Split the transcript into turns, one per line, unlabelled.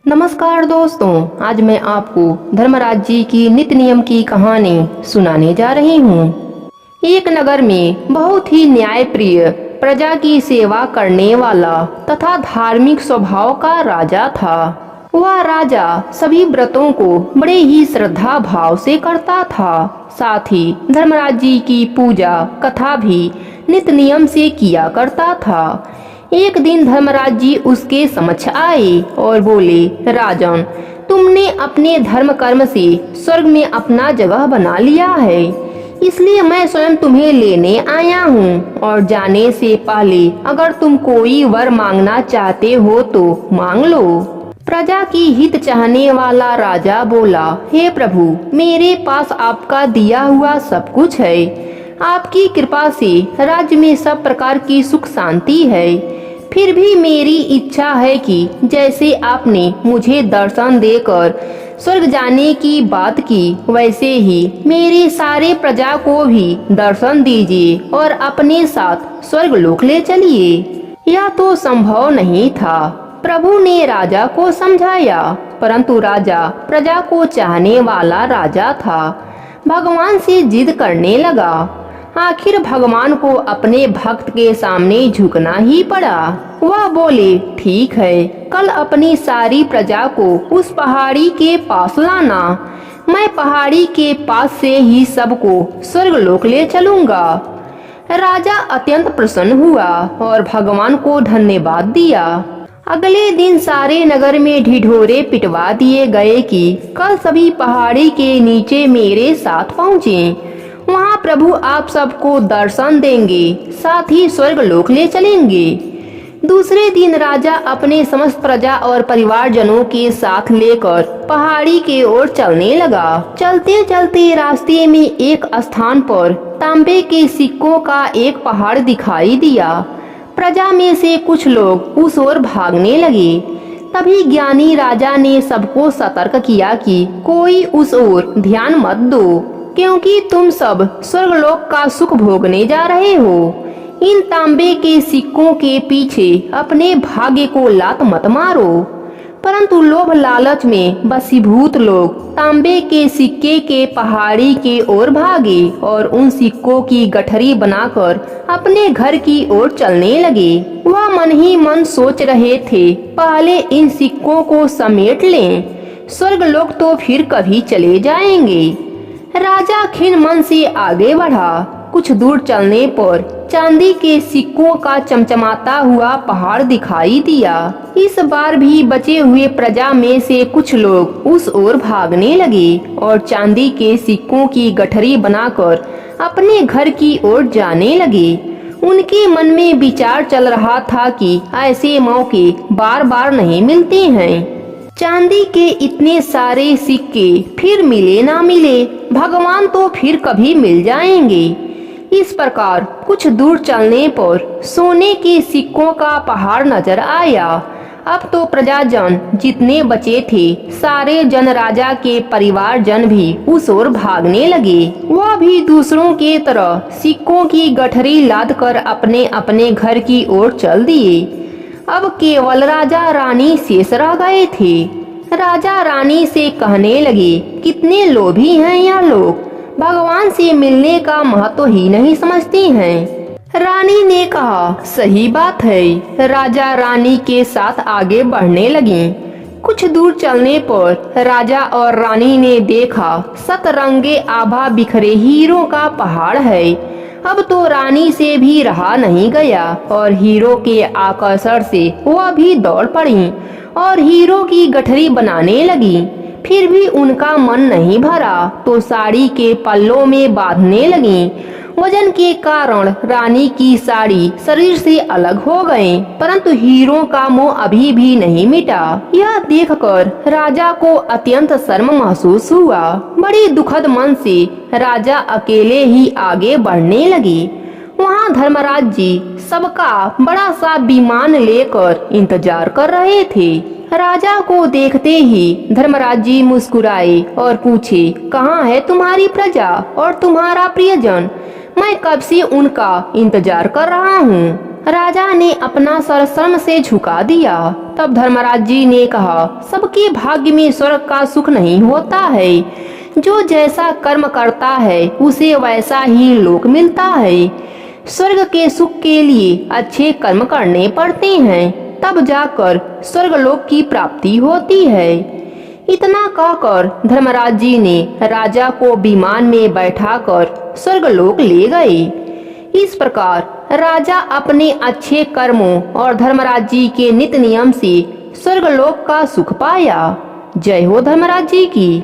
नमस्कार दोस्तों, आज मैं आपको धर्मराज जी की नित्य नियम की कहानी सुनाने जा रही हूँ। एक नगर में बहुत ही न्यायप्रिय, प्रजा की सेवा करने वाला तथा धार्मिक स्वभाव का राजा था। वह राजा सभी व्रतों को बड़े ही श्रद्धा भाव से करता था। साथ ही धर्मराज जी की पूजा कथा भी नित्य नियम से किया करता था। एक दिन धर्मराज जी उसके समक्ष आए और बोले, राजन, तुमने अपने धर्म कर्म से स्वर्ग में अपना जगह बना लिया है, इसलिए मैं स्वयं तुम्हें लेने आया हूँ। और जाने से पहले अगर तुम कोई वर मांगना चाहते हो तो मांग लो। प्रजा की हित चाहने वाला राजा बोला, हे प्रभु, मेरे पास आपका दिया हुआ सब कुछ है। आपकी कृपा से राज्य में सब प्रकार की सुख शांति है। फिर भी मेरी इच्छा है कि जैसे आपने मुझे दर्शन देकर स्वर्ग जाने की बात की, वैसे ही मेरे सारे प्रजा को भी दर्शन दीजिए और अपने साथ स्वर्ग लोक ले चलिए। यह तो संभव नहीं था। प्रभु ने राजा को समझाया, परंतु राजा प्रजा को चाहने वाला राजा था। भगवान से जिद करने लगा। आखिर भगवान को अपने भक्त के सामने झुकना ही पड़ा। वह बोले, ठीक है, कल अपनी सारी प्रजा को उस पहाड़ी के पास लाना। मैं पहाड़ी के पास से ही सबको स्वर्ग लोक ले चलूंगा। राजा अत्यंत प्रसन्न हुआ और भगवान को धन्यवाद दिया। अगले दिन सारे नगर में ढिढोरे पिटवा दिए गए कि कल सभी पहाड़ी के नीचे मेरे साथ पहुँचे। वहाँ प्रभु आप सबको दर्शन देंगे, साथ ही स्वर्ग लोक ले चलेंगे। दूसरे दिन राजा अपने समस्त प्रजा और परिवारजनों के साथ लेकर पहाड़ी के ओर चलने लगा। चलते चलते रास्ते में एक स्थान पर तांबे के सिक्कों का एक पहाड़ दिखाई दिया। प्रजा में से कुछ लोग उस ओर भागने लगे। तभी ज्ञानी राजा ने सबको सतर्क किया कि कोई उस ओर ध्यान मत दो, क्योंकि तुम सब स्वर्गलोक का सुख भोगने जा रहे हो। इन तांबे के सिक्कों के पीछे अपने भाग्य को लात मत मारो। परंतु लोभ लालच में वशीभूत लोग तांबे के सिक्के के पहाड़ी के ओर भागे और उन सिक्कों की गठरी बनाकर अपने घर की ओर चलने लगे। वह मन ही मन सोच रहे थे, पहले इन सिक्कों को समेट लें, स्वर्गलोक तो फिर कभी चले जाएंगे। राजा खिन्न मन से आगे बढ़ा। कुछ दूर चलने पर चांदी के सिक्कों का चमचमाता हुआ पहाड़ दिखाई दिया। इस बार भी बचे हुए प्रजा में से कुछ लोग उस ओर भागने लगे और चांदी के सिक्कों की गठरी बनाकर अपने घर की ओर जाने लगे। उनके मन में विचार चल रहा था कि ऐसे मौके बार बार नहीं मिलते हैं। चांदी के इतने सारे सिक्के फिर मिले ना मिले, भगवान तो फिर कभी मिल जाएंगे। इस प्रकार कुछ दूर चलने पर सोने के सिक्कों का पहाड़ नजर आया। अब तो प्रजाजन जितने बचे थे, सारे जन राजा के परिवारजन भी उस ओर भागने लगे। वह भी दूसरों के तरह सिक्कों की गठरी लादकर अपने अपने घर की ओर चल दिए। अब केवल राजा रानी शेष रह गए थे। राजा रानी से कहने लगे, कितने लोभी हैं यह लोग, भगवान से मिलने का महत्व ही नहीं समझते हैं। रानी ने कहा, सही बात है। राजा रानी के साथ आगे बढ़ने लगे। कुछ दूर चलने पर राजा और रानी ने देखा सतरंगे आभा बिखरे हीरों का पहाड़ है। अब तो रानी से भी रहा नहीं गया और हीरो के आकर्षण से वह भी दौड़ पड़ी और हीरो की गठरी बनाने लगी। फिर भी उनका मन नहीं भरा तो साड़ी के पल्लों में बांधने लगी। वजन के कारण रानी की साड़ी शरीर से अलग हो गए, परंतु हीरो का मोह अभी भी नहीं मिटा। यह देखकर राजा को अत्यंत शर्म महसूस हुआ। बड़ी दुखद मन से राजा अकेले ही आगे बढ़ने लगे। वहाँ धर्मराज जी सबका बड़ा सा विमान लेकर इंतजार कर रहे थे। राजा को देखते ही धर्मराज जी मुस्कुराए और पूछे, कहाँ है तुम्हारी प्रजा और तुम्हारा प्रियजन? मैं कब से उनका इंतजार कर रहा हूँ। राजा ने अपना सर शर्म से झुका दिया। तब धर्मराज जी ने कहा, सबके भाग्य में स्वर्ग का सुख नहीं होता है। जो जैसा कर्म करता है उसे वैसा ही लोक मिलता है। स्वर्ग के सुख के लिए अच्छे कर्म करने पड़ते हैं, तब जाकर स्वर्गलोक की प्राप्ति होती है। इतना कहकर धर्मराज जी ने राजा को विमान में बैठाकर स्वर्गलोक ले गए। इस प्रकार राजा अपने अच्छे कर्मों और धर्मराज जी के नित्य नियम से स्वर्गलोक का सुख पाया। जय हो धर्मराज जी की।